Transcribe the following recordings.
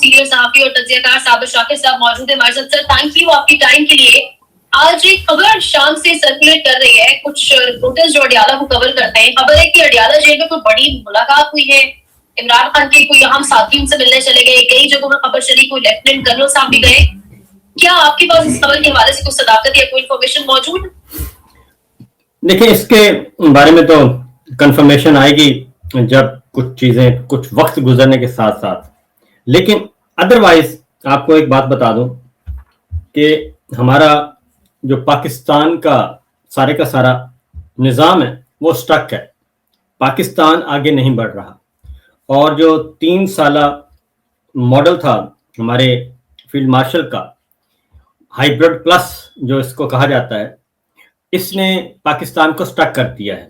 Senior सहाफी और तज्जियाकार साबिर शाकिर साहब मौजूद है हमारे साथ। सर थैंक यू आपकी टाइम के लिए। आज एक खबर शाम से सर्कुलेट कर रही है, कुछ रिपोर्टर्स जो अडियाला को कवर करते हैं, खबर है कि अडियाला जेल में कोई बड़ी मुलाकात हुई है इमरान खान की, कोई हम साथी उनसे मिलने चले गए, कई जगहों में खबर चली कोई लेफ्टिनेंट कर्नल साहब भी गए। क्या आपके पास इस खबर के हवाले से कुछ सदाकत या कोई इन्फॉर्मेशन मौजूद? देखिए, इसके बारे में तो कंफर्मेशन आएगी जब कुछ चीजें कुछ वक्त गुजरने के साथ साथ, लेकिन अदरवाइज आपको एक बात बता दूं कि हमारा जो पाकिस्तान का सारा निज़ाम है वो स्टक है। पाकिस्तान आगे नहीं बढ़ रहा, और जो 3 साला मॉडल था हमारे फील्ड मार्शल का, हाइब्रिड प्लस जो इसको कहा जाता है, इसने पाकिस्तान को स्टक कर दिया है,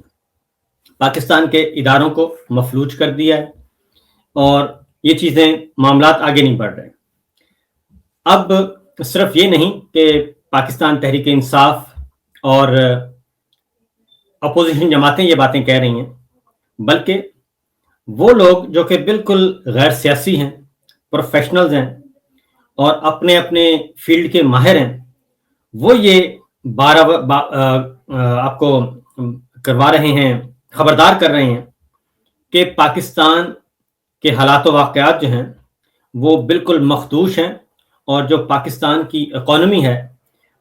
पाकिस्तान के इदारों को मफलूज कर दिया है, और ये चीज़ें मामलात आगे नहीं बढ़ रहे। अब सिर्फ ये नहीं कि पाकिस्तान तहरीक इंसाफ और अपोजिशन जमातें ये बातें कह रही हैं, बल्कि वो लोग जो कि बिल्कुल गैर सियासी हैं, प्रोफेशनल्स हैं और अपने अपने फील्ड के माहिर हैं, वो ये आपको करवा रहे हैं, खबरदार कर रहे हैं कि पाकिस्तान के हालात व वाक़यात जो हैं वो बिल्कुल मखदूश हैं, और जो पाकिस्तान की इकॉनमी है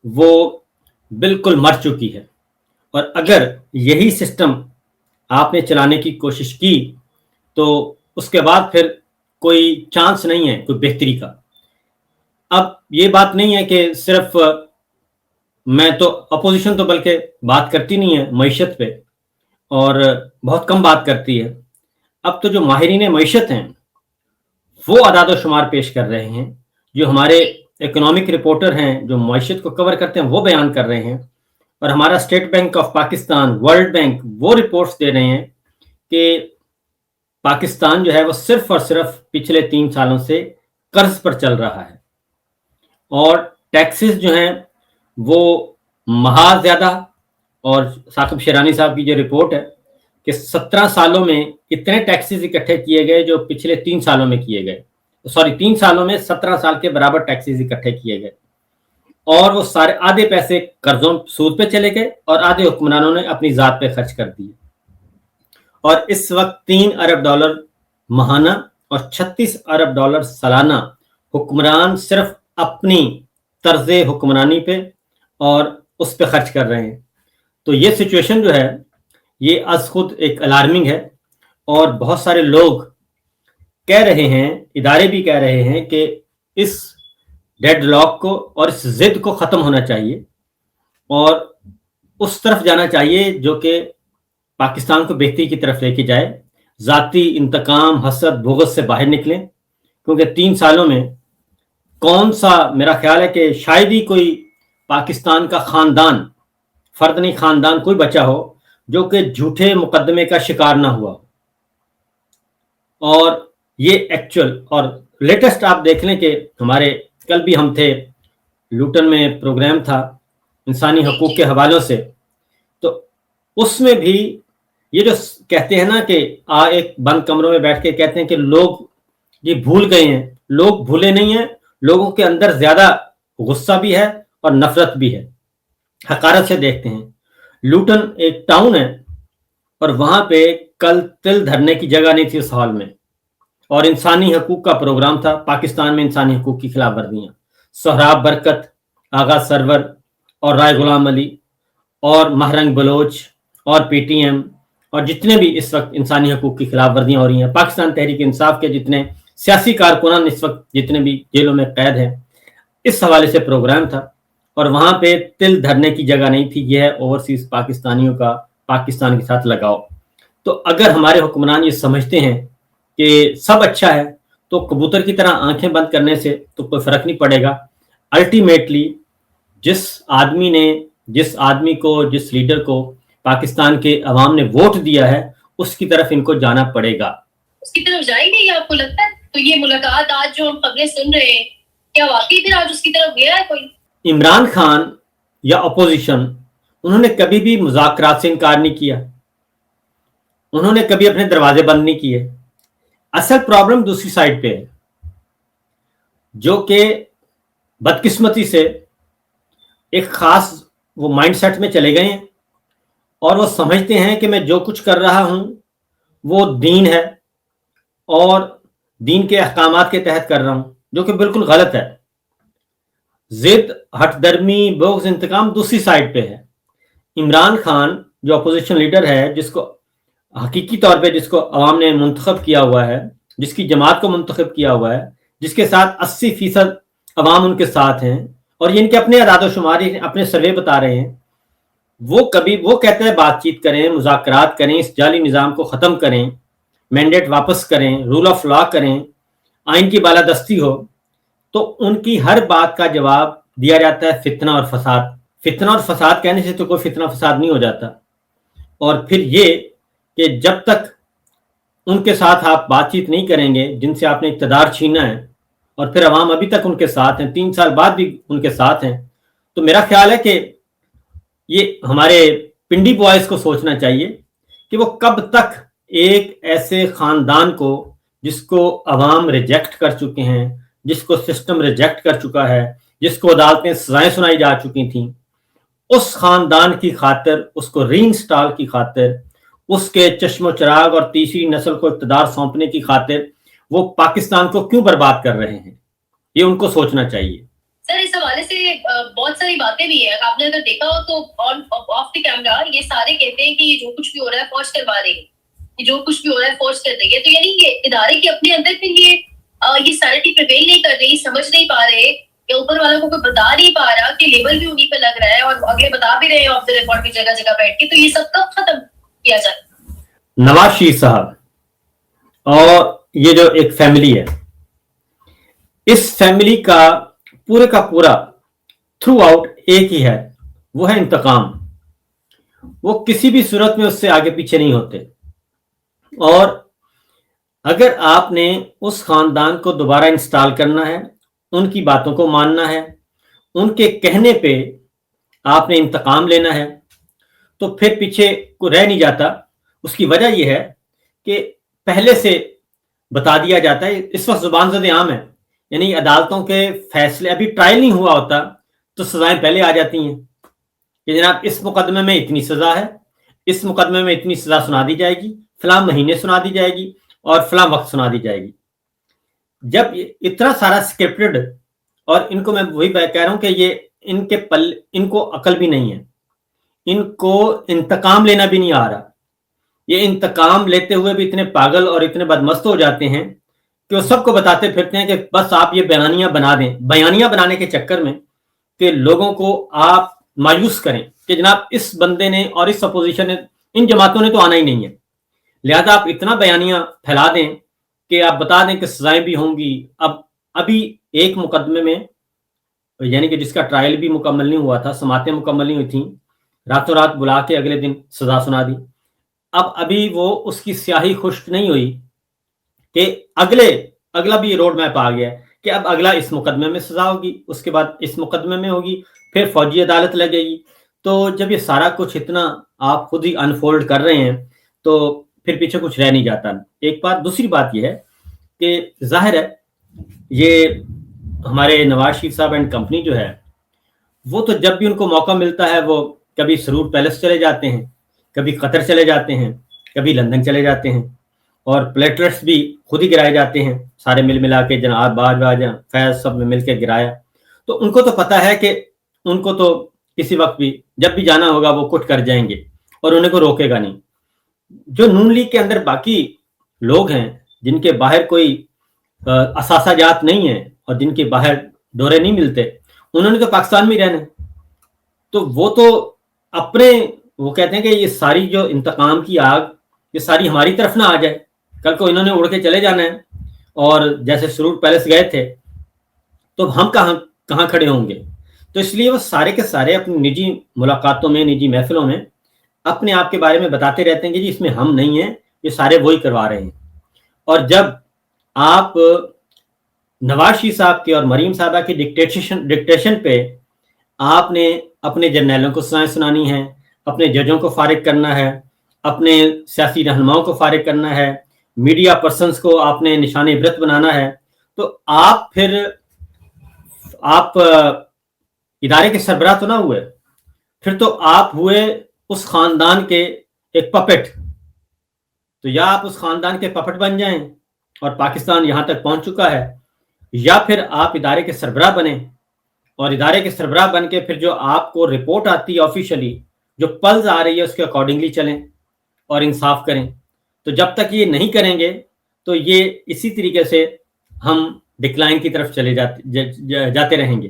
वो बिल्कुल मर चुकी है, और अगर यही सिस्टम आपने चलाने की कोशिश की तो उसके बाद फिर कोई चांस नहीं है कोई बेहतरी का। अब ये बात नहीं है कि सिर्फ मैं तो अपोजिशन तो बल्कि बात करती नहीं है मईशत पे, और बहुत कम बात करती है। अब तो जो माहिरीन मईशत हैं वो अदाद शुमार पेश कर रहे हैं, जो हमारे इकोनॉमिक रिपोर्टर हैं जो मईशत को कवर करते हैं वो बयान कर रहे हैं, और हमारा state bank of Pakistan, world bank वो रिपोर्ट्स दे रहे हैं कि पाकिस्तान जो है वो सिर्फ और सिर्फ पिछले 3 सालों से कर्ज पर चल रहा है, और टैक्सेस जो हैं वो महा ज़्यादा। और साकिब शेरानी साहब की जो रिपोर्ट है कि 17 सालों में इतने टैक्सेस इकट्ठे किए गए जो पिछले 3 सालों में किए गए, 3 सालों में 17 साल के बराबर टैक्सेस इकट्ठे किए गए, और वो सारे आधे पैसे कर्जों सूद पे चले गए और आधे हुक्मरानों ने अपनी ज़ात पे खर्च कर दिए। और इस वक्त $3 अरब माहाना और $36 अरब सालाना हुक्मरान सिर्फ अपनी तर्ज हुक्मरानी पे और उस पे खर्च कर रहे हैं। तो ये सिचुएशन जो है ये अज खुद एक अलार्मिंग है, और बहुत सारे लोग कह रहे हैं, इदारे भी कह रहे हैं कि इस डेडलॉक को और इस जिद को ख़त्म होना चाहिए और उस तरफ जाना चाहिए जो कि पाकिस्तान को बेहतरी की तरफ लेके जाए, ज़ाती इंतकाम, हसद, बुग़्ज़ से बाहर निकलें। क्योंकि 3 सालों में कौन सा, मेरा ख्याल है कि शायद ही कोई पाकिस्तान का ख़ानदान, फ़र्द नहीं ख़ानदान कोई बचा हो जो कि झूठे मुकदमे का शिकार ना हुआ। और ये एक्चुअल और लेटेस्ट आप देख लें कि हमारे कल भी हम थे, लूटन में प्रोग्राम था इंसानी हकूक़ के हवालों से, तो उसमें भी ये जो कहते हैं ना कि एक बंद कमरों में बैठ के कहते हैं कि लोग ये भूल गए हैं, लोग भूले नहीं हैं, लोगों के अंदर ज़्यादा गुस्सा भी है और नफरत भी है। हकारत से देखते हैं, लूटन एक टाउन है और वहाँ पे कल तिल धरने की जगह नहीं थी उस हॉल में, और इंसानी हकूक़ का प्रोग्राम था। पाकिस्तान में इंसानी हकूक़ की खिलाफ वर्जियाँ, सोहराब बरकत, आगा सरवर और राय गुलाम अली और महरंग बलोच और PTM और जितने भी इस वक्त इंसानी हकूक़ की खिलाफ वर्जियाँ हो रही हैं, पाकिस्तान तहरीक इंसाफ के जितने सियासी कारकुनान इस वक्त जितने भी जेलों में कैद हैं, इस हवाले से प्रोग्राम था। और वहाँ पे तिल धरने की जगह नहीं थी। यह है ओवरसीज पाकिस्तानियों का पाकिस्तान के साथ लगाव। तो अगर हमारे हुक्मरान ये समझते हैं कि सब अच्छा है तो कबूतर की तरह आंखें बंद करने से तो कोई फर्क नहीं पड़ेगा। अल्टीमेटली जिस आदमी को, जिस लीडर को पाकिस्तान के अवाम ने वोट दिया है, उसकी तरफ इनको जाना पड़ेगा। उसकी तरफ जाएंगे या आपको लगता है? तो ये मुलाकात आज जो हम खबरें सुन रहे हैं, क्या वाकई फिर आज उसकी तरफ गया है कोई? इमरान खान या अपोजिशन, उन्होंने कभी भी मुज़ाकरात से इनकार नहीं किया, उन्होंने कभी अपने दरवाजे बंद नहीं किए। असल प्रॉब्लम दूसरी साइड पे है। جو کہ بدकिस्मती سے ایک खास وہ माइंड सेट में चले गए हैं और वो समझते हैं कि मैं जो कुछ कर रहा हूं वो दीन है और दीन के अहकामात के तहत कर रहा हूं, जो कि बिल्कुल गलत है। जिद, हठधर्मी, बोग्ज, इंतकाम दूसरी साइड पे है। इमरान खान जो अपोजिशन लीडर है, जिसको हकीकी तौर पे जिसको अवाम ने मुंतखब किया हुआ है, जिसकी जमात को मुंतखब किया हुआ है, जिसके साथ 80% अवाम उनके साथ हैं, और ये इनके अपने अदादोशुमारी अपने सर्वे बता रहे हैं, वो कहते हैं बातचीत करें, मुज़ाकरात करें, इस जाली निज़ाम को ख़त्म करें, मैंडेट वापस करें, रूल ऑफ लॉ करें, आइन की बालादस्ती हो, तो उनकी हर बात का जवाब दिया जाता है फितना और फसाद। फितना और फसाद कहने से तो कोई फितना फसाद नहीं हो जाता। और फिर ये कि जब तक उनके साथ आप बातचीत नहीं करेंगे जिनसे आपने इक़्तिदार छीना है, और फिर अवाम अभी तक उनके साथ हैं, 3 साल बाद भी उनके साथ हैं, तो मेरा ख्याल है कि ये हमारे पिंडी बॉयज़ को सोचना चाहिए कि वो कब तक एक ऐसे ख़ानदान को, जिसको अवाम रिजेक्ट कर चुके हैं, जिसको सिस्टम रिजेक्ट कर चुका है, जिसको अदालतें सजाएं सुनाई जा चुकी थी, उस ख़ानदान की खातिर, उसको रीइंस्टॉल की खातिर, उसके चश्मो चिराग और तीसरी नस्ल को इक़्तिदार सौंपने की खातिर वो पाकिस्तान को क्यों बर्बाद कर रहे हैं, ये उनको सोचना चाहिए। सर, इस हवाले से बहुत सारी बातें भी है। आपने अगर देखा हो तो ऑन ऑफ द कैमरा ये सारे कहते हैं कि जो कुछ भी हो रहा है फौज करवा रही है, कि जो कुछ भी हो रहा है फौज कर रही है। तो यानी ये इदारे के अपने अंदर फिर ये सैनिटी प्रिवेल नहीं कर रही, समझ नहीं पा रहे, या ऊपर वालों को कोई बता नहीं पा रहा कि लेबल भी उन्हीं पे लग रहा है, और अगले बता भी रहे हैं ऑफ द रिकॉर्ड भी जगह जगह बैठ के। तो ये सब कब खत्म किया जाए? नवाज शरीफ साहब और ये जो एक फैमिली है, इस फैमिली का पूरा थ्रू आउट एक ही है, वो है इंतकाम। वो किसी भी सूरत में उससे आगे पीछे नहीं होते। और अगर आपने उस खानदान को दोबारा इंस्टॉल करना है, उनकी बातों को मानना है, उनके कहने पे आपने इंतकाम लेना है, तो फिर पीछे को रह नहीं जाता। उसकी वजह यह है कि पहले से बता दिया जाता है। इस वक्त जुबान ज़द आम है, यानी अदालतों के फैसले, अभी ट्रायल नहीं हुआ होता तो सजाएं पहले आ जाती हैं कि जनाब इस मुकदमे में इतनी सजा है, इस मुकदमे में इतनी सजा सुना दी जाएगी, फलां महीने सुना दी जाएगी और फलां वक्त सुना दी जाएगी। जब इतना सारा स्क्रिप्टेड, और इनको मैं वही कह रहा हूं कि ये इनको अकल भी नहीं है, इनको इंतकाम लेना भी नहीं आ रहा। ये इंतकाम लेते हुए भी इतने पागल और इतने बदमस्त हो जाते हैं कि वो सबको बताते फिरते हैं कि बस आप ये बयानियां बना दें, बयानियां बनाने के चक्कर में कि लोगों को आप मायूस करें कि जनाब इस बंदे ने और इस अपोजिशन ने, इन जमातों ने तो आना ही नहीं है, लिहाजा आप इतना बयानियां फैला दें कि आप बता दें कि सजाएं भी होंगी। अब अभी एक मुकदमे में, यानी कि जिसका ट्रायल भी मुकम्मल नहीं हुआ था, समातें मुकम्मल नहीं हुई थी, रातों रात बुला के अगले दिन सजा सुना दी। अब अभी वो उसकी स्याही खुश्क नहीं हुई कि अगला भी रोड मैप आ गया कि अब अगला इस मुकदमे में सजा होगी, उसके बाद इस मुकदमे में होगी, फिर फौजी अदालत लगेगी। तो जब ये सारा कुछ इतना आप खुद ही अनफोल्ड कर रहे हैं तो फिर पीछे कुछ रह नहीं जाता। एक बात। दूसरी बात यह है कि जाहिर है ये हमारे नवाज शरीफ साहब एंड कंपनी जो है, वो तो जब भी उनको मौका मिलता है वो कभी सरूर पैलेस चले जाते हैं, कभी कतर चले जाते हैं, कभी लंदन चले जाते हैं, और प्लेटलेट्स भी खुद ही गिराए जाते हैं, सारे मिला के जनाब बाजा फैज सब में मिल के गिराया। तो उनको तो पता है कि उनको तो किसी वक्त भी जब भी जाना होगा वो कुछ कर जाएंगे और उन्हें को रोकेगा नहीं। जो नून लीग के अंदर बाकी लोग हैं जिनके बाहर कोई असासाजात नहीं है और जिनके बाहर दौरे नहीं मिलते, उन्होंने तो पाकिस्तान में रहना है। तो वो तो अपने, वो कहते हैं कि ये सारी जो इंतकाम की आग, ये सारी हमारी तरफ ना आ जाए। कल को इन्होंने उड़ के चले जाना है और जैसे सरूर पैलेस गए थे तो हम कहाँ खड़े होंगे। तो इसलिए वो सारे के सारे अपनी निजी मुलाकातों में, निजी महफिलों में अपने आप के बारे में बताते रहते हैं कि जी इसमें हम नहीं हैं, ये सारे वही करवा रहे हैं। और जब आप नवाज शरीफ साहब के और मरीम साहबा की डिक्टेशन पे आपने अपने जर्नैलों को सजाएं सुनानी है, अपने जजों को फारिग करना है, अपने सियासी रहनुमाओं को फारिग करना है, मीडिया पर्सन्स को आपने निशाने इबरत बनाना है, तो आप फिर آپ ادارے کے سربراہ تو نہ ہوئے, پھر تو آپ ہوئے اس خاندان کے ایک پپٹ. تو یا آپ اس خاندان کے پپٹ بن جائیں اور پاکستان یہاں تک پہنچ چکا ہے, یا پھر آپ ادارے کے سربراہ بنیں اور ادارے کے سربراہ بن کے پھر جو آپ کو رپورٹ آتی ہے آفیشلی, جو پلز آ رہی ہے اس کے اکارڈنگلی چلیں اور انصاف کریں. تو جب تک یہ نہیں کریں گے تو یہ اسی طریقے سے ہم ڈکلائن کی طرف چلے جاتے رہیں گے.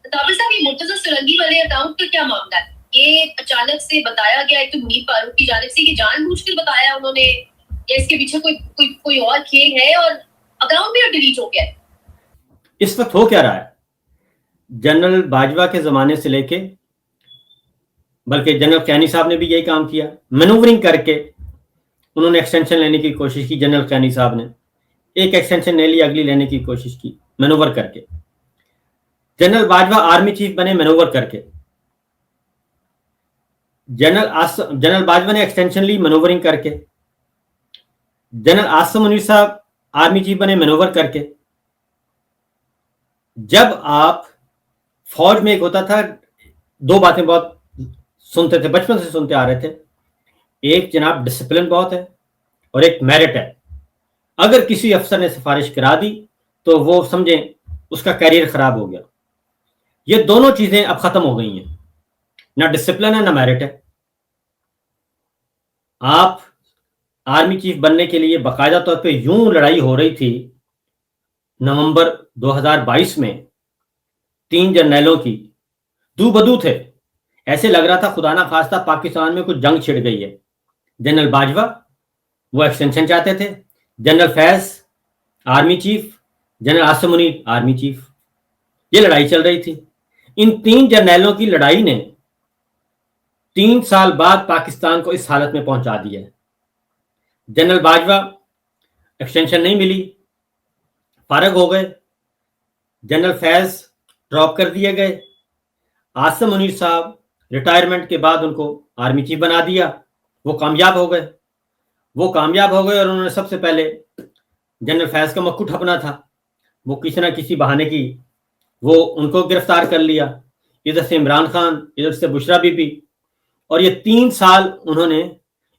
تابر صاحب, یہ مرتضی سرنگی والے اکاؤنٹ کا کیا معاملہ ہے؟ یہ اچانک سے بتایا گیا ہے تو منیر فاروق کی جانب سے, یہ جان بوجھ کر بتایا انہوں نے یا اس کے پیچھے کوئی اور کھیل ہے, اور اکاؤنٹ بھی اب ڈیلیٹ ہو گیا ہے؟ اس وقت ہو کیا رہا ہے, جنرل باجوہ کے زمانے سے لے کے, بلکہ جنرل کینی صاحب نے بھی یہی کام کیا, مینوورنگ کر کے انہوں نے ایکسٹینشن لینے کی کوشش کی. جنرل کینی صاحب نے ایک ایکسٹینشن لے لی, اگلی لینے کی کوشش کی مینوور کر کے. جنرل باجوہ آرمی چیف بنے مینوور کر کے. جنرل باجوہ نے ایکسٹینشن لی مینوورنگ کر کے. جنرل عاصم منیر صاحب آرمی چیف بنے مینوور کر کے. جب آپ فوج میں ایک ہوتا تھا, دو باتیں بہت سنتے تھے, بچپن سے سنتے آ رہے تھے. ایک جناب ڈسپلن بہت ہے اور ایک میرٹ ہے. اگر کسی افسر نے سفارش کرا دی تو وہ سمجھیں اس کا کیریئر خراب ہو گیا. یہ دونوں چیزیں اب ختم ہو گئی ہیں, نہ ڈسپلن ہے نہ میرٹ ہے. آپ آرمی چیف بننے کے لیے باقاعدہ طور پہ یوں لڑائی ہو رہی تھی نومبر 2022 میں, 3 جرنیلوں کی دو بدو تھے. ایسے لگ رہا تھا خدا نہ خواستہ پاکستان میں کچھ جنگ چھڑ گئی ہے. جنرل باجوہ وہ ایکسٹینشن چاہتے تھے, general Faiz army chief, general Asim Munir army chief. یہ لڑائی چل رہی تھی. ان 3 جرنیلوں کی لڑائی نے 3 سال بعد پاکستان کو اس حالت میں پہنچا دیا ہے. جنرل باجوہ ایکسٹینشن نہیں ملی, فارغ ہو گئے. جنرل فیض ڈراپ کر دیے گئے. عاصم منیر صاحب ریٹائرمنٹ کے بعد ان کو آرمی چیف بنا دیا. وہ کامیاب ہو گئے. اور انہوں نے سب سے پہلے جنرل فیض کا مکو ٹھپنا تھا, وہ کسی نہ کسی بہانے کی وہ ان کو گرفتار کر لیا. ادھر سے عمران خان, ادھر سے بشرا بی بی, اور یہ 3 سال انہوں نے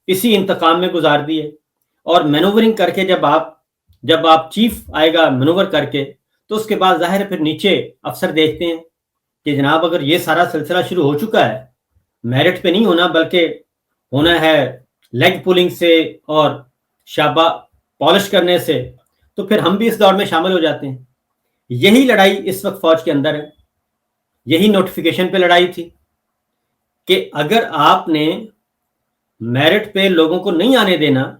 اسی انتقام میں گزار دیے. اور مینوورنگ کر کے جب آپ چیف آئے گا مینوور کر کے, تو اس کے بعد ظاہر پھر نیچے افسر دیکھتے ہیں کہ جناب اگر یہ سارا سلسلہ شروع ہو چکا ہے, میرٹ پہ نہیں ہونا بلکہ ہونا ہے لیگ پولنگ سے اور شابہ پالش کرنے سے, تو پھر ہم بھی اس دور میں شامل ہو جاتے ہیں. یہی لڑائی اس وقت فوج کے اندر ہے. یہی نوٹیفیکیشن پہ لڑائی تھی کہ اگر آپ نے میرٹ پہ لوگوں کو نہیں آنے دینا,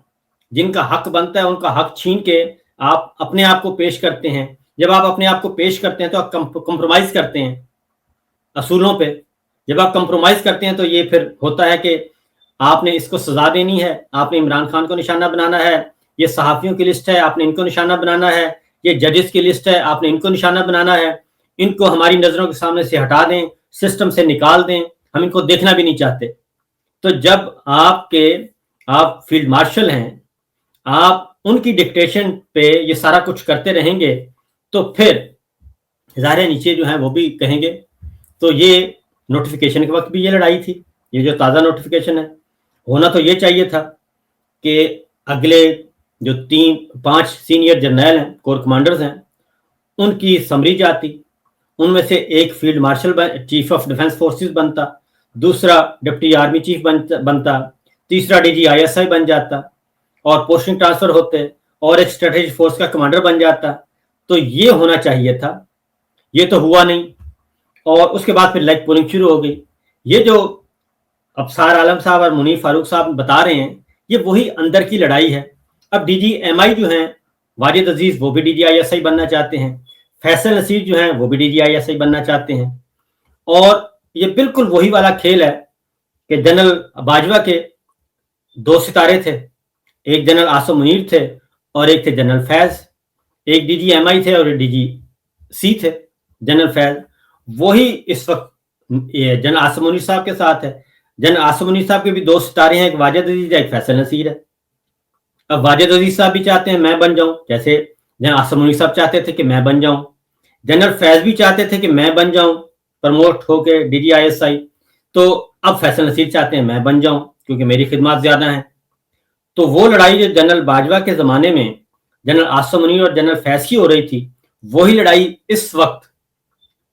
جن کا حق بنتا ہے ان کا حق چھین کے آپ اپنے آپ کو پیش کرتے ہیں. جب آپ اپنے آپ کو پیش کرتے ہیں تو آپ کمپرومائز کرتے ہیں اصولوں پہ. جب آپ کمپرومائز کرتے ہیں تو یہ پھر ہوتا ہے کہ آپ نے اس کو سزا دینی ہے, آپ نے عمران خان کو نشانہ بنانا ہے, یہ صحافیوں کی لسٹ ہے آپ نے ان کو نشانہ بنانا ہے, یہ ججز کی لسٹ ہے آپ نے ان کو نشانہ بنانا ہے, ان کو ہماری نظروں کے سامنے سے ہٹا دیں, سسٹم سے نکال دیں, ہم ان کو دیکھنا بھی نہیں چاہتے. تو جب آپ فیلڈ مارشل ہیں, آپ ان کی ڈکٹیشن پہ یہ سارا کچھ کرتے رہیں گے تو پھر ظاہر نیچے جو ہیں وہ بھی کہیں گے. تو یہ نوٹیفیکیشن کے وقت بھی یہ لڑائی تھی. یہ جو تازہ نوٹیفیکیشن ہے, ہونا تو یہ چاہیے تھا کہ اگلے جو 5 سینئر جرنیل ہیں, کور کمانڈرز ہیں, ان کی سمری جاتی. ان میں سے ایک field marshal chief of defence forces بنتا, دوسرا ڈپٹی آرمی چیف بنتا, تیسرا ڈی جی ISI بن جاتا, اور پوسٹنگ ٹرانسفر ہوتے, اور ایک اسٹریٹجک فورس کا کمانڈر بن جاتا. تو یہ ہونا چاہیے تھا, یہ تو ہوا نہیں. اور اس کے بعد پھر لیگ پولنگ شروع ہو گئی. یہ جو ابصار عالم صاحب اور منیر فاروق صاحب بتا رہے ہیں, یہ وہی اندر کی لڑائی ہے. اب ڈی جی MI جو ہیں واجد عزیز, وہ بھی DG ISI بننا چاہتے ہیں. فیصل نصیر جو ہیں وہ بھی DG ISI بننا چاہتے ہیں. اور یہ بالکل وہی والا کھیل ہے کہ جنرل باجوہ کے 2 ستارے تھے, ایک جنرل عاصم منیر تھے اور ایک تھے جنرل فیض. ایک DG MI تھے اور DG C تھے جنرل فیض. وہی اس وقت جنرل عاصم منیر صاحب کے ساتھ ہے. جنرل عاصم منیر صاحب کے بھی 2 ستارے ہیں, ایک واجد عزیز ہے, ایک فیصل نصیر ہے. اب واجد عزیز صاحب بھی چاہتے ہیں میں بن جاؤں, جیسے جنرل عاصم منیر صاحب چاہتے تھے کہ میں بن جاؤں. जनरल फैज भी चाहते थे कि मैं बन जाऊं प्रमोट होके DGISI, तो अब फैसल नसीर चाहते हैं मैं बन जाऊं क्योंकि मेरी खिदमत ज्यादा हैं। तो वो लड़ाई जो जनरल बाजवा के जमाने में जनरल आसिम मुनीर और जनरल फैज की हो रही थी, वही लड़ाई इस वक्त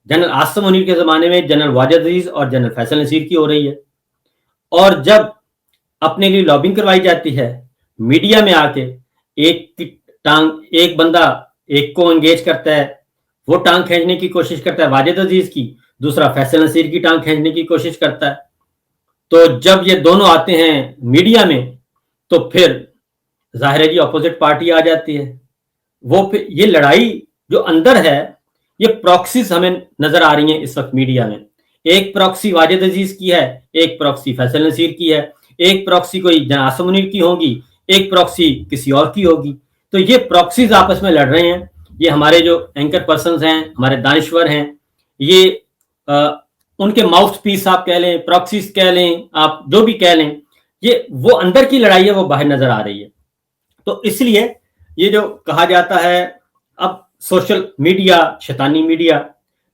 जनरल आसिम मुनीर के जमाने में जनरल वाजिद अजीज और जनरल फैसल नसीर की हो रही है। और जब अपने लिए लॉबिंग करवाई जाती है मीडिया में आके, एक बंदा एक को एंगेज करता है, वो टांग खींचने की कोशिश करता है वाजिद अजीज की, दूसरा फैसल नसीर की टांग खींचने की कोशिश करता है। तो जब ये दोनों आते हैं मीडिया में तो फिर जाहिर है जी अपोजिट पार्टी आ जाती है। वो फिर ये लड़ाई जो अंदर है, ये प्रॉक्सीज हमें नजर आ रही हैं इस वक्त मीडिया में। एक प्रॉक्सी वाजिद अजीज की है, एक प्रॉक्सी फैसल नसीर की है, एक प्रॉक्सी कोई जनरल आसिम मुनीर की होगी, एक प्रॉक्सी किसी और की होगी। तो ये प्रॉक्सीज आपस में लड़ रहे हैं। ये हमारे जो एंकर पर्सन्स हैं, हमारे दानिश्वर हैं, ये उनके माउथ पीस आप कह लें, प्रॉक्सीज कह लें, आप जो भी कह लें, ये वो अंदर की लड़ाई है, वो बाहर नजर आ रही है। तो इसलिए ये जो कहा जाता है अब सोशल मीडिया शैतानी मीडिया,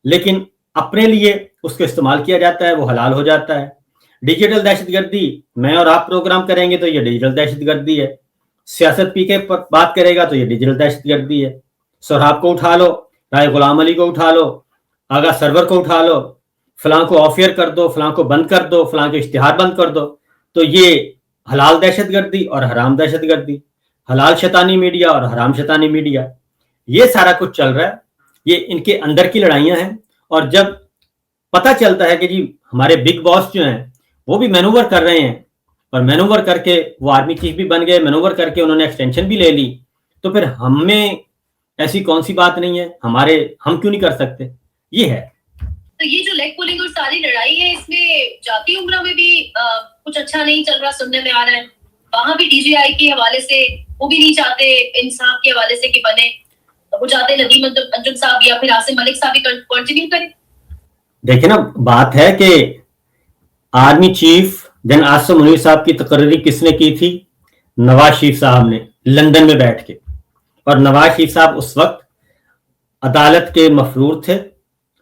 लेकिन अपने लिए उसको इस्तेमाल किया जाता है, वो हलाल हो जाता है। डिजिटल दहशतगर्दी, मैं और आप प्रोग्राम करेंगे तो ये डिजिटल दहशतगर्दी है। सियासत पी के बात करेगा तो ये डिजिटल दहशतगर्दी है। सोहराब को उठा लो, राय गुलाम अली को उठा लो, आगा सरवर को उठा लो, फलां को ऑफ एयर कर दो, फलां को बंद कर दो, फलां के इश्तिहार बंद कर दो, तो ये हलाल दहशतगर्दी और हराम दहशतगर्दी, हलाल शैतानी मीडिया और हराम शैतानी मीडिया, ये सारा कुछ चल रहा है। ये इनके अंदर की लड़ाइयां हैं। और जब पता चलता है कि जी हमारे बिग बॉस जो हैं वो भी मैनूवर कर रहे हैं, और मैनूवर करके वो आर्मी चीफ भी बन गए, मैनूवर करके उन्होंने एक्सटेंशन भी ले ली, तो फिर हमें ऐसी कौन सी बात नहीं है, हम क्यों नहीं कर सकते? ये है। तो ये जो लेग पुलिंग और सारी लड़ाई है, इसमें जाती उम्र में भी कुछ अच्छा नहीं चल रहा, सुनने में आ रहा है। वहां भी DGI के हवाले से वो भी नहीं चाहते इंसाफ के हवाले से कि बने, वो चाहते नदीम अंजुम साहब या फिर आसिम मलिक साहब भी कंटिन्यू करें। देखिए ना, बात है कि army chief general Asim Munir साहब की तकर्री किसने की थी? नवाज शरीफ साहब ने, लंदन में बैठ के। और नवाज शरीफ साहब उस वक्त अदालत के मफरूर थे,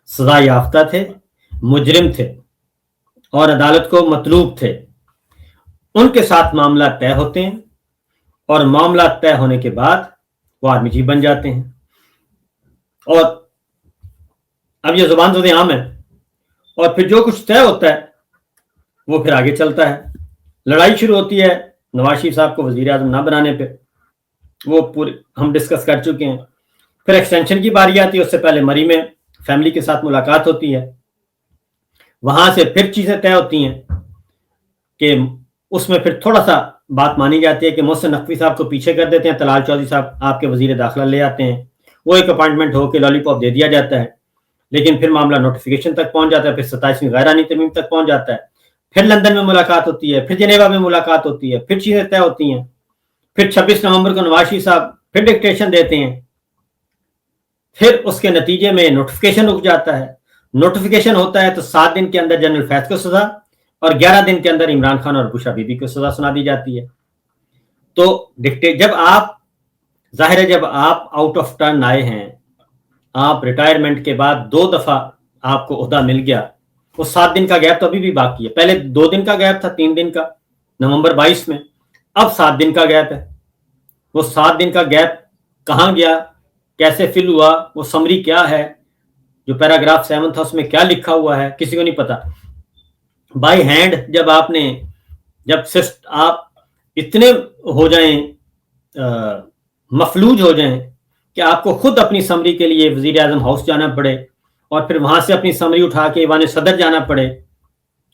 सजा याफ्ता थे, मुजरिम थे और अदालत को मतलूब थे। उनके साथ मामला तय होते हैं और मामला तय होने के बाद वो आर्मी चीफ बन जाते हैं। और अब ये जुबान तो आम है, और फिर जो कुछ तय होता है वो फिर आगे चलता है। लड़ाई शुरू होती है नवाज शरीफ साहब को वजीर आजम ना बनाने पे, वो पूरे हम डिस्कस कर चुके हैं। फिर एक्सटेंशन की बारी आती है, उससे पहले मरी में फैमिली के साथ मुलाकात होती है। वहां से फिर चीजें तय होती हैं कि उसमें फिर थोड़ा सा बात मानी जाती है कि मोहसिन नकवी साहब को पीछे कर देते हैं, तलाल चौधरी साहब आपके वजीर दाखिला ले आते हैं, वो एक अपॉइंटमेंट होकर लॉलीपॉप दे दिया जाता है। लेकिन फिर मामला नोटिफिकेशन तक पहुंच जाता है, फिर 27वीं गैरानी तरमीम तक पहुंच जाता है, फिर लंदन में मुलाकात होती है, फिर जनेवा में मुलाकात होती है, फिर चीजें तय होती हैं। फिर 26 नवंबर को नवाज शरीफ साहब फिर डिक्टेशन देते हैं, फिर उसके नतीजे में नोटिफिकेशन रुक जाता है। नोटिफिकेशन होता है तो 7 दिन के अंदर जनरल फैज को सजा और 11 दिन के अंदर इमरान खान और बुशरा बीबी को सजा सुना दी जाती है। तो जब आप जाहिर है जब आप आउट ऑफ टर्न आए हैं, आप रिटायरमेंट के बाद 2 दफा आपको ओहदा मिल गया, वो 7 दिन का गैप तो अभी भी बाकी है। पहले 2 दिन का गैप था, 3 दिन का नवंबर 22 में, अब 7 दिन का गैप है। वो 7 दिन का गैप कहाँ गया, कैसे फिल हुआ, वो समरी क्या है, जो पैराग्राफ 7 था उसमें क्या लिखा हुआ है, किसी को नहीं पता। बाय हैंड जब आप इतने हो जाएं, मफलूज हो जाएं कि आपको खुद अपनी समरी के लिए वजीर आजम हाउस जाना पड़े और फिर वहां से अपनी समरी उठा के ईवान सदर जाना पड़े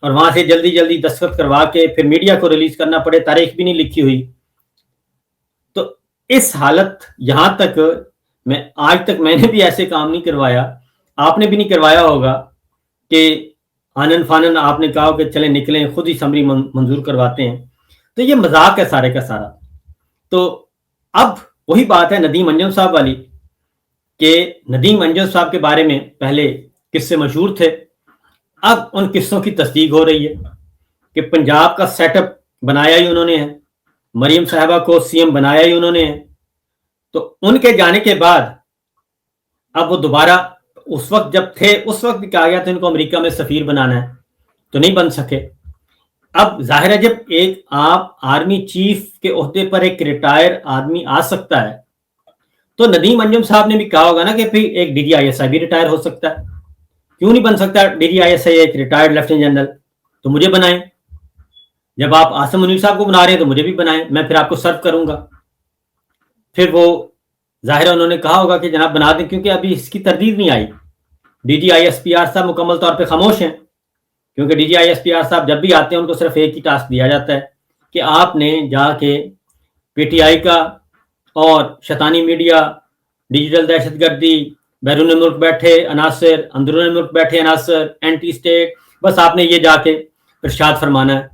और वहां से जल्दी जल्दी दस्तखत करवा के फिर मीडिया को रिलीज करना पड़े, तारीख भी नहीं लिखी हुई। तो इस हालत, यहां तक आज तक मैंने भी ऐसे काम नहीं करवाया, आपने भी नहीं करवाया होगा कि आनन फानन आपने कहा कि चले निकलें, खुद ही समरी मंजूर करवाते हैं। तो ये मजाक है सारे का सारा। तो अब वही बात है नदीम अंजुम साहब वाली, कि नदीम अंजुम साहब के बारे में पहले किस्से मशहूर थे, अब उन किस्सों की तस्दीक हो रही है कि पंजाब का सेटअप बनाया ही उन्होंने है, मरियम साहबा को CM बनाया ही उन्होंने है। तो उनके जाने के बाद अब वो दोबारा اس وقت جب تھے اس وقت بھی کہا گیا تھا ان کو امریکہ میں سفیر بنانا ہے، تو نہیں بن سکے۔ اب ظاہر ہے جب ایک آپ آرمی چیف کے عہدے پر ایک ریٹائر آدمی آ سکتا ہے تو ندیم انجم صاحب نے بھی کہا ہوگا نا کہ پھر ایک D G I S I بھی ریٹائر ہو سکتا ہے، کیوں نہیں بن سکتا D G I S I ایک ریٹائرڈ لیفٹیننٹ جنرل؟ تو مجھے بنائیں، جب آپ آصم منیر صاحب کو بنا رہے ہیں تو مجھے بھی بنائیں، میں پھر آپ کو سرو کروں گا۔ پھر وہ ظاہر ہے انہوں نے کہا ہوگا کہ جناب بنا دیں، کیونکہ ابھی اس کی تردید نہیں آئی۔ D G I S P R صاحب مکمل طور پہ خاموش ہیں، کیونکہ D G I S P R صاحب جب بھی آتے ہیں ان کو صرف ایک ہی ٹاسک دیا جاتا ہے کہ آپ نے جا کے پی ٹی آئی کا اور شیطانی میڈیا، ڈیجیٹل دہشت گردی، بیرون ملک بیٹھے عناصر، اندرون ملک بیٹھے عناصر، اینٹی اسٹیٹ، بس آپ نے یہ جا کے ارشاد فرمانا ہے۔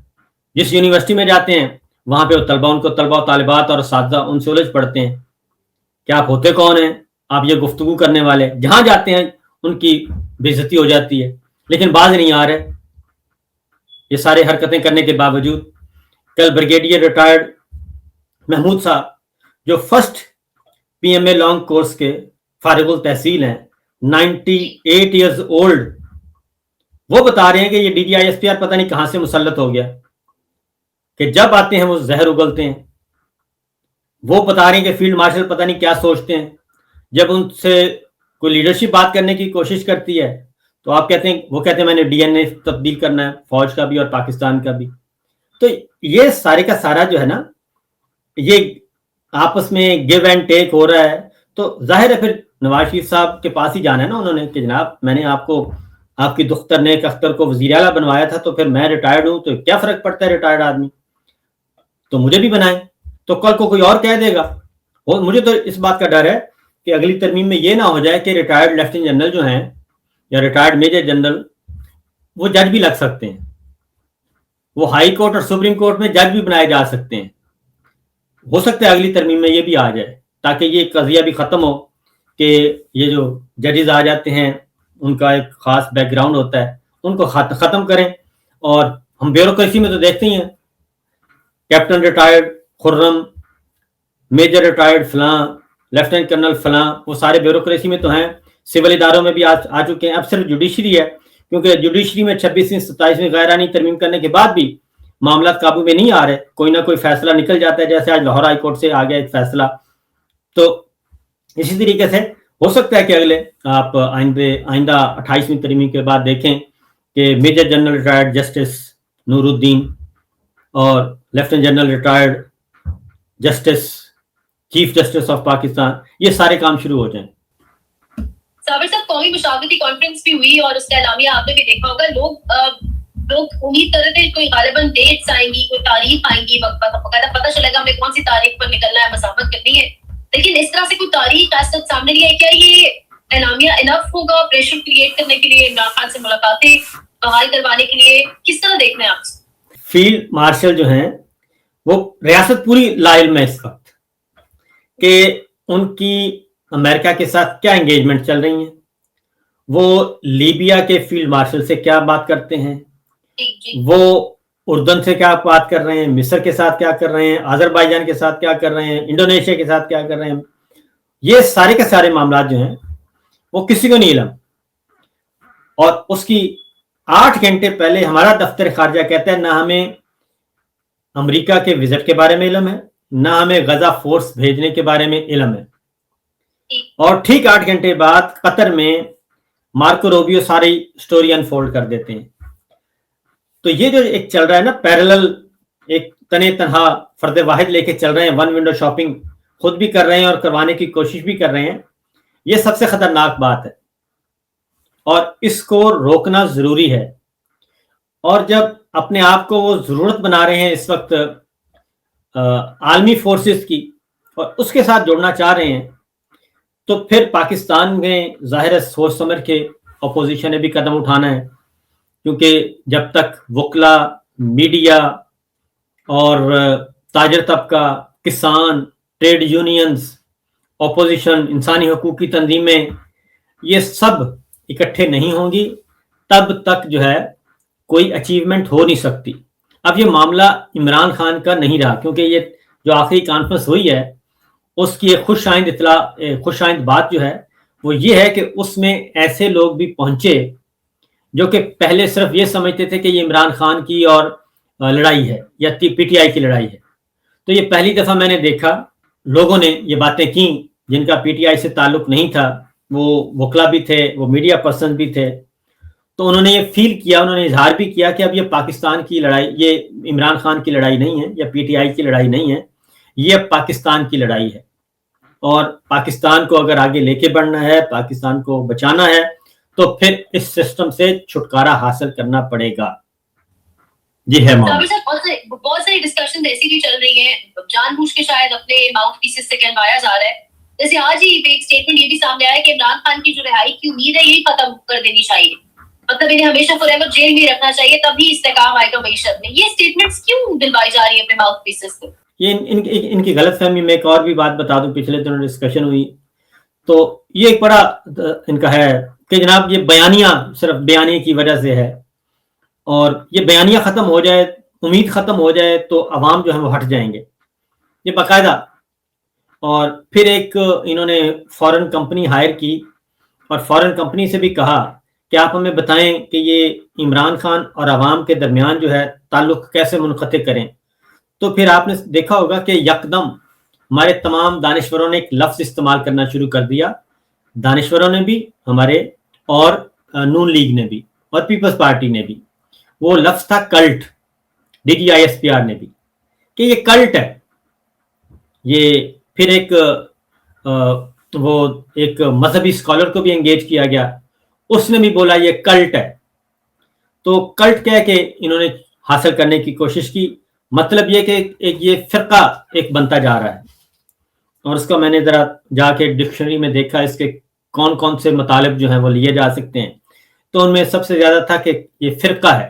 جس یونیورسٹی میں جاتے ہیں وہاں پہ وہ طلبہ ان کو طلبہ و طالبات اور اساتذہ ان سے الجھ پڑتے ہیں کہ آپ ہوتے کون ہیں، آپ یہ گفتگو کرنے والے، جہاں جاتے ہیں ان کی بے عزتی ہو جاتی ہے، لیکن باز نہیں آ رہے یہ سارے حرکتیں کرنے کے باوجود۔ کل بریگیڈیئر ریٹائرڈ محمود صاحب جو first P M A long course کے فارغ التحصیل ہیں، 98 ایئرز اولڈ، وہ بتا رہے ہیں کہ یہ D G I S P R پتہ نہیں کہاں سے مسلط ہو گیا کہ جب آتے ہیں وہ زہر اگلتے ہیں۔ وہ بتا رہے ہیں کہ فیلڈ مارشل پتہ نہیں کیا سوچتے ہیں، جب ان سے کوئی لیڈرشپ بات کرنے کی کوشش کرتی ہے تو آپ کہتے ہیں، وہ کہتے ہیں میں نے ڈی این اے تبدیل کرنا ہے، فوج کا بھی اور پاکستان کا بھی۔ تو یہ سارے کا سارا جو ہے نا، یہ آپس میں گیو اینڈ ٹیک ہو رہا ہے، تو ظاہر ہے پھر نواز شریف صاحب کے پاس ہی جانا ہے نا انہوں نے کہ جناب میں نے آپ کو، آپ کی دختر نیک اختر کو وزیر اعلیٰ بنوایا تھا، تو پھر میں ریٹائرڈ ہوں تو کیا فرق پڑتا ہے ریٹائرڈ آدمی، تو مجھے بھی بنائیں۔ تو کل کو کوئی اور کہہ دے گا، مجھے تو اس بات کا ڈر ہے کہ اگلی ترمیم میں یہ نہ ہو جائے کہ ریٹائرڈ لیفٹیننٹ جنرل جو ہیں یا ریٹائرڈ میجر جنرل وہ جج بھی لگ سکتے ہیں، وہ ہائی کورٹ اور سپریم کورٹ میں جج بھی بنائے جا سکتے ہیں۔ ہو سکتا ہے اگلی ترمیم میں یہ بھی آ جائے تاکہ یہ قضیہ بھی ختم ہو کہ یہ جو ججز آ جاتے ہیں ان کا ایک خاص بیک گراؤنڈ ہوتا ہے، ان کو ختم کریں۔ اور ہم بیوروکریسی میں تو دیکھتے ہی ہیں، کیپٹن ریٹائرڈ خرم، میجر ریٹائرڈ فلاں، لیفٹیننٹ کرنل فلاں، وہ سارے بیوروکریسی میں تو ہیں، سول اداروں میں بھی آ چکے ہیں۔ اب صرف جوڈیشری ہے، کیونکہ جوڈیشری میں 26ویں 27ویں غیرانی ترمیم کرنے کے بعد بھی معاملات قابو میں نہیں آ رہے، کوئی نہ کوئی فیصلہ نکل جاتا ہے، جیسے آج لاہور ہائی کورٹ سے آ گیا ایک فیصلہ۔ تو اسی طریقے سے ہو سکتا ہے کہ اگلے آپ آئندہ 28ویں ترمیم کے بعد دیکھیں کہ میجر جنرل ریٹائرڈ جسٹس نور الدین اور lieutenant general retired justice chief justice of Pakistan یہ سارے کام شروع ہو جائیں۔ صابر صاحب، قومی مشاورتی کانفرنس بھی ہوئی اور اس کا اعلامیہ آپ نے بھی دیکھا ہوگا، لوگ امید کر رہے تھے کوئی غالباً ڈیٹس آئیں گی، کوئی تاریخ آئیں گی، باقاعدہ پتہ چلے گا ہمیں کون سی تاریخ پر نکلنا ہے، مسافت کرنی ہے، لیکن اس طرح سے کوئی تاریخ ایسا سامنے نہیں ہے۔ کیا یہ اعلامیہ انف ہوگا پریشر کریٹ کرنے کے لیے، عمران خان سے ملاقاتیں بحال کروانے کے لیے؟ کس طرح دیکھنا ہے آپ؟ فیلڈ مارشل جو ہیں وہ ریاست پوری لا علم ہے اس وقت کہ ان کی امریکہ کے ساتھ کیا انگیجمنٹ چل رہی ہیں، وہ لیبیا کے فیلڈ مارشل سے کیا بات کرتے ہیں، وہ اردن سے کیا بات کر رہے ہیں، مصر کے ساتھ کیا کر رہے ہیں، آذربائیجان کے ساتھ کیا کر رہے ہیں، انڈونیشیا کے ساتھ کیا کر رہے ہیں، یہ سارے کے سارے معاملات جو ہیں وہ کسی کو نہیں علم۔ اور اس کی 8 گھنٹے پہلے ہمارا دفتر خارجہ کہتا ہے نہ ہمیں امریکہ کے وزٹ کے بارے میں علم ہے، نہ ہمیں غزہ فورس بھیجنے کے بارے میں علم ہے۔ اور ٹھیک 8 گھنٹے بعد قطر میں مارکو روبیو ساری سٹوری انفولڈ کر دیتے ہیں۔ تو یہ جو ایک چل رہا ہے نا پیرلل، ایک تنے تنہا فرد واحد لے کے چل رہے ہیں، ون ونڈو شاپنگ خود بھی کر رہے ہیں اور کروانے کی کوشش بھی کر رہے ہیں، یہ سب سے خطرناک بات ہے اور اس کو روکنا ضروری ہے۔ اور جب اپنے آپ کو وہ ضرورت بنا رہے ہیں اس وقت عالمی فورسز کی اور اس کے ساتھ جوڑنا چاہ رہے ہیں، تو پھر پاکستان میں ظاہر سوچ سمجھ کے اپوزیشن نے بھی قدم اٹھانا ہے، کیونکہ جب تک وکلا، میڈیا اور تاجر طبقہ، کسان، ٹریڈ یونینز، اپوزیشن، انسانی حقوق کی تنظیمیں یہ سب اکٹھے نہیں ہوں گی تب تک جو ہے کوئی اچیومنٹ ہو نہیں سکتی۔ اب یہ معاملہ عمران خان کا نہیں رہا، کیونکہ یہ جو آخری کانفرنس ہوئی ہے اس کی ایک خوش آئند بات جو ہے وہ یہ ہے کہ اس میں ایسے لوگ بھی پہنچے جو کہ پہلے صرف یہ سمجھتے تھے کہ یہ عمران خان کی اور لڑائی ہے یا پی ٹی آئی کی لڑائی ہے. تو یہ پہلی دفعہ میں نے دیکھا لوگوں نے یہ باتیں کی جن کا پی ٹی آئی سے تعلق نہیں تھا, وہ وکلا بھی تھے, وہ میڈیا پرسن بھی تھے. تو انہوں نے یہ فیل کیا, انہوں نے اظہار بھی کیا کہ اب یہ پاکستان کی لڑائی, یہ عمران خان کی لڑائی نہیں ہے یا پی ٹی آئی کی لڑائی نہیں ہے, یہ اب پاکستان کی لڑائی ہے. اور پاکستان کو اگر آگے لے کے بڑھنا ہے, پاکستان کو بچانا ہے, تو پھر اس سسٹم سے چھٹکارا حاصل کرنا پڑے گا. جی ہے بہت ساری ڈسکشن ایسی بھی چل رہی ہیں, جان بوجھ کے شاید اپنے ماؤتھ پیسز سے کہلوایا جا رہا ہے. جیسے آج ہی ایک اسٹیٹمنٹ یہ بھی سامنے آیا کہ عمران خان کی جو رہائی کی امید ہے یہی ختم کر دینی چاہیے, مطلب انہیں ہمیشہ فور ایور جیل میں رکھنا چاہیے, تبھی استحکام آئے گا معیشت میں. یہ اسٹیٹمنٹس کیوں دلوائی جا رہی ہیں اپنے ماؤتھ پیسز سے؟ یہ ان کی غلط فہمی. میں ایک اور بھی بات بتا دوں, پچھلے دنوں ڈسکشن ہوئی تو یہ ایک بڑا ان کا ہے کہ جناب یہ بیانیہ صرف بیانیے کی وجہ سے ہے, اور یہ بیانیہ ختم ہو جائے, امید ختم ہو جائے تو عوام جو ہے وہ ہٹ جائیں گے. یہ باقاعدہ. اور پھر ایک انہوں نے فورن کمپنی ہائر کی اور فورن کمپنی سے بھی کہا کہ آپ ہمیں بتائیں کہ یہ عمران خان اور عوام کے درمیان جو ہے تعلق کیسے منقطع کریں. تو پھر آپ نے دیکھا ہوگا کہ یکدم ہمارے تمام دانشوروں نے ایک لفظ استعمال کرنا شروع کر دیا, دانشوروں نے بھی ہمارے, اور نون لیگ نے بھی, اور پیپلز پارٹی نے بھی. وہ لفظ تھا cult, D G I S P R نے بھی, کہ یہ کلٹ ہے. یہ پھر وہ ایک مذہبی اسکالر کو بھی انگیج کیا گیا, اس نے بھی بولا یہ کلٹ ہے. تو کلٹ کہہ کے انہوں نے حاصل کرنے کی کوشش کی. مطلب یہ کہ یہ فرقہ ایک بنتا جا رہا ہے, اور اس کا میں نے ذرا جا کے ڈکشنری میں دیکھا اس کے کون کون سے مطالب جو ہیں وہ لیے جا سکتے ہیں. تو ان میں سب سے زیادہ تھا کہ یہ فرقہ ہے,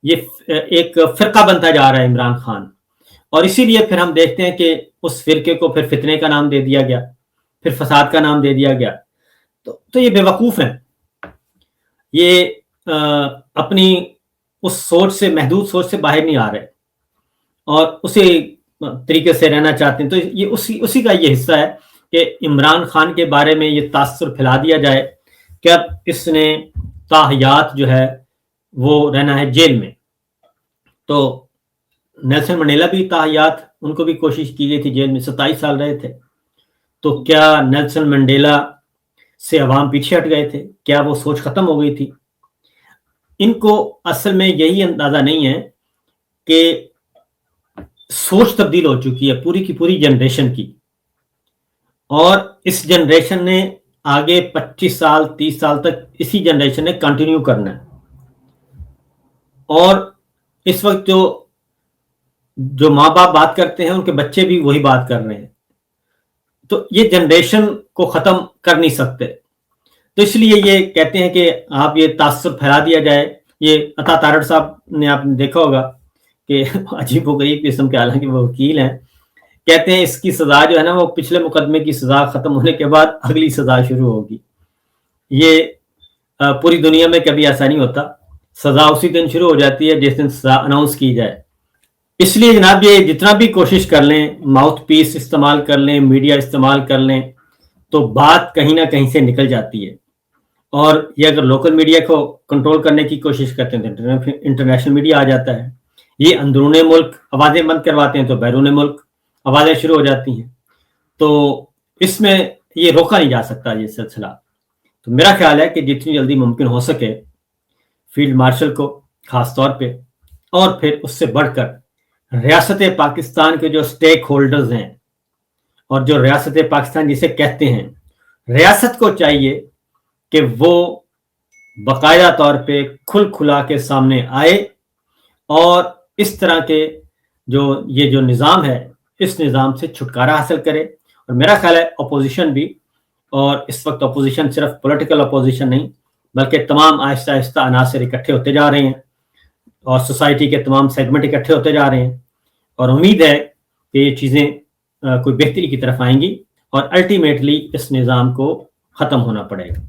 یہ ایک فرقہ بنتا جا رہا ہے عمران خان. اور اسی لیے پھر ہم دیکھتے ہیں کہ اس فرقے کو پھر فتنے کا نام دے دیا گیا, پھر فساد کا نام دے دیا گیا. تو یہ بے وقوف ہیں, یہ اپنی اس سوچ سے, محدود سوچ سے باہر نہیں آ رہے اور اسی طریقے سے رہنا چاہتے ہیں. تو یہ اسی کا یہ حصہ ہے کہ عمران خان کے بارے میں یہ تاثر پھیلا دیا جائے کہ اب اس نے تاحیات جو ہے وہ رہنا ہے جیل میں. تو نیلسن منڈیلا بھی تاحیات, ان کو بھی کوشش کی گئی تھی جیل میں, 27 سال رہے تھے. تو کیا نیلسن منڈیلا سے عوام پیچھے ہٹ گئے تھے؟ کیا وہ سوچ ختم ہو گئی تھی؟ ان کو اصل میں یہی اندازہ نہیں ہے کہ سوچ تبدیل ہو چکی ہے پوری کی پوری جنریشن کی, اور اس جنریشن نے آگے 25 سال 30 سال تک اسی جنریشن نے کنٹینیو کرنا ہے. اور اس وقت جو ماں باپ بات کرتے ہیں ان کے بچے بھی وہی بات کر رہے ہیں. تو یہ جنریشن کو ختم کر نہیں سکتے. تو اس لیے یہ کہتے ہیں کہ آپ یہ تاثر پھیلا دیا جائے. یہ عطا تارڑ صاحب نے آپ نے دیکھا ہوگا کہ عجیب و غریب قسم کے, حالانکہ وہ وکیل ہیں, کہتے ہیں اس کی سزا جو ہے نا وہ پچھلے مقدمے کی سزا ختم ہونے کے بعد اگلی سزا شروع ہوگی. یہ پوری دنیا میں کبھی ایسا نہیں ہوتا, سزا اسی دن شروع ہو جاتی ہے جس دن سزا اناؤنس کی جائے. اس لیے جناب یہ جتنا بھی کوشش کر لیں, ماؤتھ پیس استعمال کر لیں, میڈیا استعمال کر لیں, تو بات کہیں نہ کہیں سے نکل جاتی ہے. اور یہ اگر لوکل میڈیا کو کنٹرول کرنے کی کوشش کرتے ہیں تو انٹرنیشنل میڈیا آ جاتا ہے. یہ اندرون ملک آوازیں بند کرواتے ہیں تو بیرون ملک آوازیں شروع ہو جاتی ہیں. تو اس میں یہ روکا نہیں جا سکتا یہ سلسلہ. تو میرا خیال ہے کہ جتنی جلدی ممکن ہو سکے فیلڈ مارشل کو خاص طور پہ, اور پھر اس سے بڑھ کر ریاست پاکستان کے جو سٹیک ہولڈرز ہیں, اور جو ریاست پاکستان جسے کہتے ہیں, ریاست کو چاہیے کہ وہ باقاعدہ طور پہ کھل کھلا کے سامنے آئے اور اس طرح کے یہ جو نظام ہے اس نظام سے چھٹکارا حاصل کرے. اور میرا خیال ہے اپوزیشن بھی, اور اس وقت اپوزیشن صرف پولیٹیکل اپوزیشن نہیں بلکہ تمام آہستہ آہستہ عناصر اکٹھے ہوتے جا رہے ہیں, اور سوسائٹی کے تمام سیگمنٹ اکٹھے ہوتے جا رہے ہیں. اور امید ہے کہ یہ چیزیں کوئی بہتری کی طرف آئیں گی اور الٹیمیٹلی اس نظام کو ختم ہونا پڑے گا.